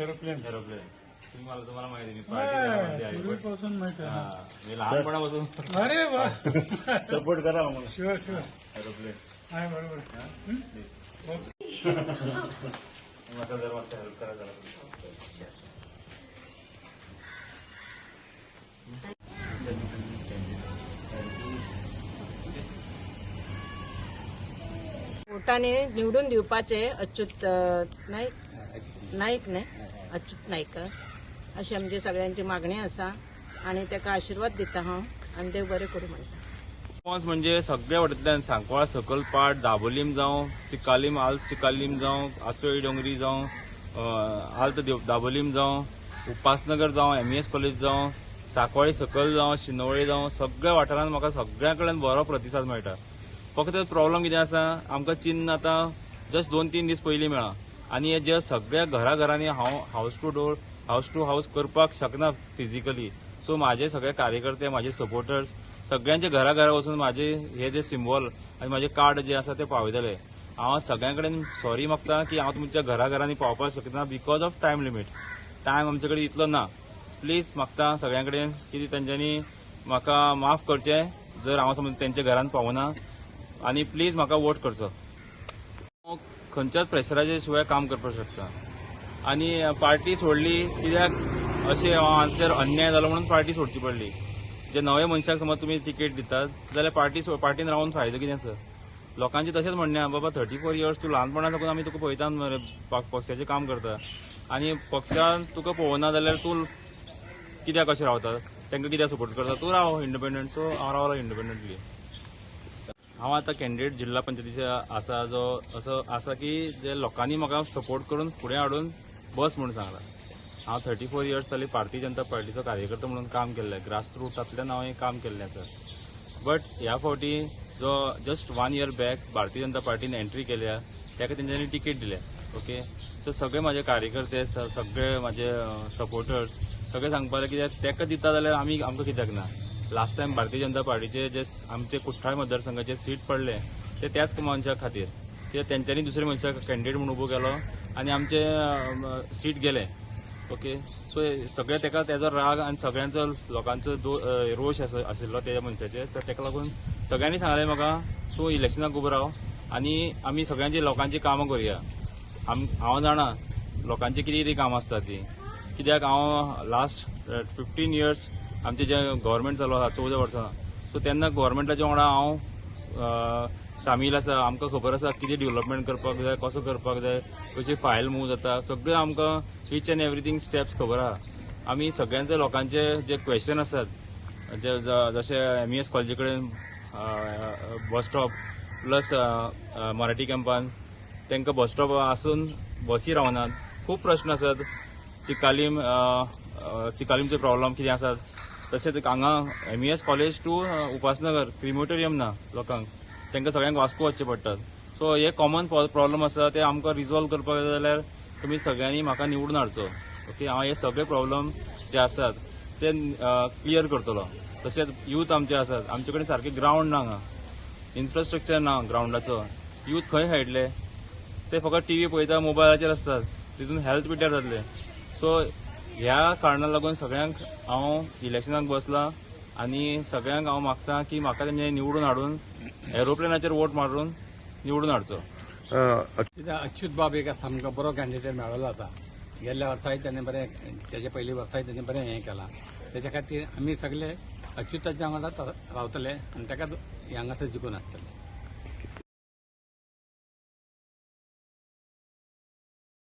Aeroplane तुम्हाला माहिती मी party पूर्वीपासून माहिती आहे. मी लहानपणापासून अरे वा सपोर्ट करा मला शुअर शुअर एरोप्लेन आहे बरोबर माझा जर वाटतं हेल्प करा जरा वोटाने निवडून दिवपाचे अच्युत नाईक न्ही अच्युत नाईक अशी आमची सगळ्यांची मागणी आसा आणि ताका आशीर्वाद दिता हांव आनी देव बरें करूं म्हणटा. रिस्पॉन्स म्हणजे सगळ्या वाटेंतल्यान सांकवाळ सकल पाट दाबोलीम जावं चिकालीम आल्त चिकालीम जावं आसोळी डोंगरी जावं आल्त दाबोलीम जावं उपासनगर जावं MES कॉलेज जावं सांकवाळी सकल जावं शिनोळे जावं सगळ्या वाठारांत म्हाका सगळ्या कडल्यान बरो प्रतिसाद मेळटा. फक्त प्रॉब्लम कितें आसा आमकां चिन्ह आतां जस्ट 2-3 दीस पयलीं मेळ्ळा आनी हे जे सगळ्या घराघरांनी हांव हाऊस टू हाऊस करपाक शकना फिजिकली. सो माझे सगळे कार्यकर्ते माझे सपोर्टर्स सगळ्यांचे घराघरा वचून माझे हे जे सिम्बॉल आनी माझे कार्ड जे आसा ते पावयतले. हांव सगळ्यां कडेन सॉरी मागता की हांव तुमच्या घराघरांनी पावपाक शकना because of time limit. Time आमचे कडेन इतलो ना. प्लीज मागता सगळ्यां कडेन की तेंच्यांनी म्हाका माफ करचें जर हांव समज तेंच्या घरांत पावना आनी प्लीज म्हाका वोट करचो. हांव खंयच्याच प्रेशराचे शिवाय काम करपाक शकता आनी पार्टी सोडली कित्याक अशें हांचेर अन्याय जालो म्हणून पार्टी सोडची पडली. जे नवे मनशाक समज तुमी तिकेट दितात जाल्यार पार्टीन रावन फायदो कितें सर. लोकांचे तशेंच म्हणणें बाबा 34 इयर्स तूं ल्हानपणा साकून आमी तुका पळयता मरे पक्षाचें काम करता आनी पक्षान तुका पळोवना जाल्यार तूं कित्याक अशें रावता तांकां कित्याक सपोर्ट करता. तूं राव इंडिपेंडंट. सो हांव रावलो इंडिपेंडंटली. हांव आतां कॅन्डिडेट जिल्हा पंचायतीचे आसा जो असो आसा की जे लोकांनी म्हाका सपोर्ट करून फुडें हाडून बस म्हणून सांगला. हांव 34 इयर्स जाली भारतीय जनता पार्टीचो कार्यकर्तो म्हणून काम केल्लें. ग्रासरूटांतल्यान हांव हें काम केल्लें आसा. बट ह्या फावटी जो just 1 year back Bharatiya Janata पार्टीन entry केल्या ताका तेंच्यांनी तिकेट दिल्या. ओके. सो सगळे म्हाजे कार्यकर्ते सगळे म्हाजे सपोर्टर्स सगळे सांगपाक लागले कित्याक ताका दिता जाल्यार आमकां कित्याक ना. लास्ट टायम भारतीय जनता पार्टीचे जे आमचे कुठ्ठाळे मतदारसंघाचे सीट पडले ते त्याच मनशा खातीर कित्याक तेंच्यांनी दुसऱ्या मनशाक कॅन्डिडेट म्हणून उबो केलो आनी आमचे सीट गेले. ओके. सो सगळे तेजो राग आनी सगळ्यांचो लोकांचो रोश आशिल्लो त्या मनशाचेर. तर ताका लागून सगळ्यांनी सांगलें म्हाका तूं इलेक्शनाक उबो राव आनी आमी सगळ्यांची लोकांची कामां करुया. हांव जाणा लोकांची कितें कितें कामां आसता ती. कित्याक हांव लास्ट 15 इयर्स आमचे जे गव्हर्मेंट चालू आसा 14 वर्सां. सो तेन्ना गव्हर्मेंटाच्या वांगडा हांव सामील आसा. आमकां खबर आसा कितें डेव्हलपमेंट करपाक जाय कसो करपाक जाय कशी फायल मूव जाता सगळें आमकां ईच एंड एवरीथींग स्टेप्स खबर आहा. आमी सगळ्यांचे लोकांचे जे क्वेश्चन आसात जे जशे MES कॉलेजी कडेन बस स्टॉप प्लस मराठी कॅम्पान तांकां बस स्टॉप आसून बसी रावनात. खूब प्रश्न आसात. चिकालीमचे प्रॉब्लम कितें आसात. तशेंच हांगा MES college to Upasnagar crematorium ना लोकांक. तांकां सगळ्यांक वास्को वचचें पडटात. सो हे कॉमन प्रॉब्लम आसा ते आमकां रिजॉल्व करपाक जाय जाल्यार तुमी सगळ्यांनी म्हाका निवडून हाडचो. ओके. हांव हे सगळे प्रॉब्लम जे आसात ते क्लियर करतलो. तशेंच यूथ आमचे आसात. आमचे कडेन सारके ग्रावंड ना हांगा. इन्फ्रास्ट्रक्चर ना ग्रावंडाचो. यूथ खंय खेळटले ते फकत TV पळयता मोबायलाचेर आसतात. तितून हेल्थ पिड्यार जातले. सो ह्या कारणाक लागून सगळ्यांक हांव इलेक्शनाक बसला आनी सगळ्यांक हांव मागता की म्हाका तेंचे निवडून हाडून एरोप्लेनाचेर वोट मारून निवडून हाडचो. अच्युत बाब एक सामको बरो कॅन्डिडेट मेळ्ळो आता. गेल्या वर्साय त्याने बरें तेजे पयलीं वर्साय तेणे बरें हें केलां. तेच्या खातीर आमी सगळे अच्युताच्या वांगडा रावतले आनी ताका हांगासर जिखून हाडटले.